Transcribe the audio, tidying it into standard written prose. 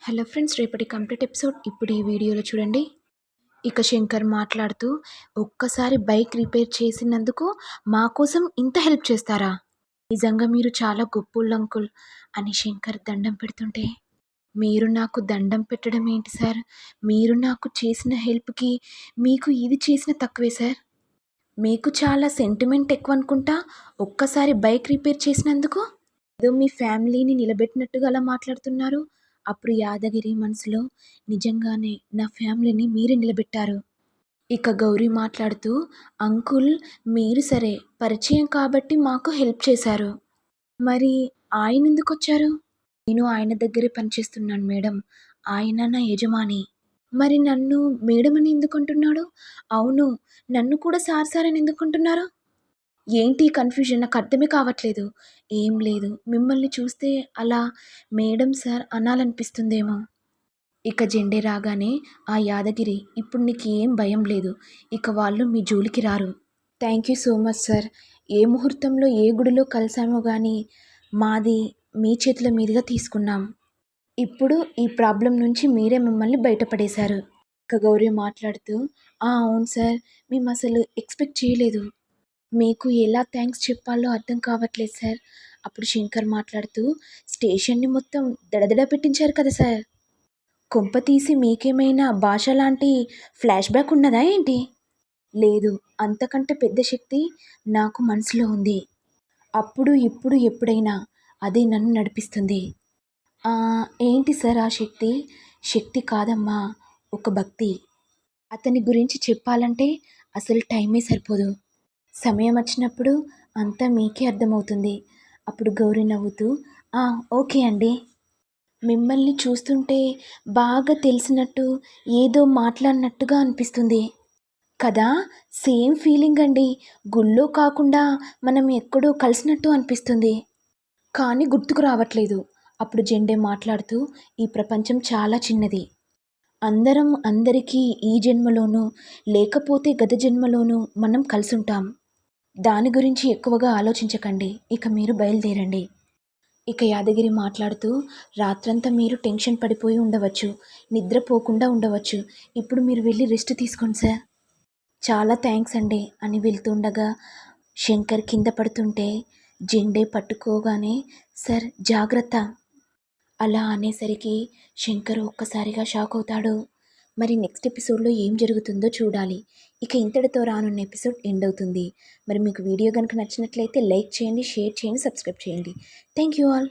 Hello friends, రేపటి complete episode ఇప్పుడు ఈ వీడియోలో చూడండి. ఇక శంకర్ మాట్లాడుతూ, ఒక్కసారి బైక్ రిపేర్ చేసినందుకు మా కోసం ఇంత హెల్ప్ చేస్తారా? నిజంగా మీరు చాలా గొప్పోళ్ళు అంకుల్ అని శంకర్ దండం పెడుతుంటే, మీరు నాకు దండం పెట్టడం ఏంటి సార్? మీరు నాకు చేసిన హెల్ప్కి మీకు ఇది చేసిన తక్కువే సార్. మీకు చాలా సెంటిమెంట్ ఎక్కువ అనుకుంటా. ఒక్కసారి బైక్ రిపేర్ చేసినందుకు ఏదో మీ ఫ్యామిలీని నిలబెట్టినట్టుగా అలా మాట్లాడుతున్నారు. అప్పుడు యాదగిరి మనసులో, నిజంగానే నా ఫ్యామిలీని మీరే నిలబెట్టారు. ఇక గౌరీ మాట్లాడుతూ, అంకుల్ మీరు సరే పరిచయం కాబట్టి మాకు హెల్ప్ చేశారు. మరి ఆయన ఎందుకొచ్చారు? నేను ఆయన దగ్గరే పనిచేస్తున్నాను మేడం. ఆయన నా యజమాని. మరి నన్ను మేడం అని ఎందుకంటున్నాడు? అవును, నన్ను కూడా సార్ సార్ అని ఎందుకంటున్నారు? ఏంటి కన్ఫ్యూజన్? నాకు అర్థమే కావట్లేదు. ఏం లేదు, మిమ్మల్ని చూస్తే అలా మేడం సార్ అనాలనిపిస్తుందేమో. ఇక జెండే రాగానే ఆ యాదగిరి, ఇప్పుడు నీకు ఏం భయం లేదు, ఇక వాళ్ళు మీ జోలికి రారు. Thank you so much sir. ఏ ముహూర్తంలో ఏ గుడిలో కలిసామో కానీ మాది మీ చేతుల మీదుగా తీసుకున్నాం. ఇప్పుడు ఈ ప్రాబ్లం నుంచి మీరే మమ్మల్ని బయటపడేశారు. ఇక గౌరీ మాట్లాడుతూ, అవును సార్, మేము అసలు ఎక్స్పెక్ట్ చేయలేదు. మీకు ఎలా థ్యాంక్స్ చెప్పాలో అర్థం కావట్లేదు సార్. అప్పుడు శంకర్ మాట్లాడుతూ, స్టేషన్ని మొత్తం దడదడ పెట్టించారు కదా సార్. కొంప తీసి మీకేమైనా భాష లాంటి ఫ్లాష్ బ్యాక్ ఉన్నదా ఏంటి? లేదు, అంతకంటే పెద్ద శక్తి నాకు మనసులో ఉంది. అప్పుడు ఇప్పుడు ఎప్పుడైనా అది నన్ను నడిపిస్తుంది. ఏంటి సార్ ఆ శక్తి? శక్తి కాదమ్మా, ఒక భక్తి. అతని గురించి చెప్పాలంటే అసలు టైమే సరిపోదు. సమయం వచ్చినప్పుడు అంతా మీకే అర్థమవుతుంది. అప్పుడు గౌరీ నవ్వుతూ, ఓకే అండి. మిమ్మల్ని చూస్తుంటే బాగా తెలిసినట్టు, ఏదో మాట్లాడినట్టుగా అనిపిస్తుంది కదా. సేమ్ ఫీలింగ్ అండి. గుళ్ళో కాకుండా మనం ఎక్కడో కలిసినట్టు అనిపిస్తుంది, కానీ గుర్తుకు రావట్లేదు. అప్పుడు జెండే మాట్లాడుతూ, ఈ ప్రపంచం చాలా చిన్నది. అందరం అందరికీ ఈ జన్మలోనూ లేకపోతే గత జన్మలోనూ మనం కలిసుంటాం. దాని గురించి ఎక్కువగా ఆలోచించకండి, ఇక మీరు బయలుదేరండి. ఇక యాదగిరి మాట్లాడుతూ, రాత్రంతా మీరు టెన్షన్ పడిపోయి ఉండవచ్చు, నిద్రపోకుండా ఉండవచ్చు. ఇప్పుడు మీరు వెళ్ళి రెస్ట్ తీసుకోండి సార్. చాలా థ్యాంక్స్ అండి అని వెళ్తుండగా శంకర్ కింద పడుతుంటే జెండే పట్టుకోగానే, సార్ జాగ్రత్త అలా అనేసరికి శంకర్ ఒక్కసారిగా షాక్ అవుతాడు. మరి నెక్స్ట్ ఎపిసోడ్లో ఏం జరుగుతుందో చూడాలి. ఇక ఇంతటితో రానున్న ఎపిసోడ్ ఎండ్ అవుతుంది. మరి మీకు వీడియో కనుక నచ్చినట్లయితే లైక్ చేయండి, షేర్ చేయండి, సబ్స్క్రైబ్ చేయండి. Thank you all.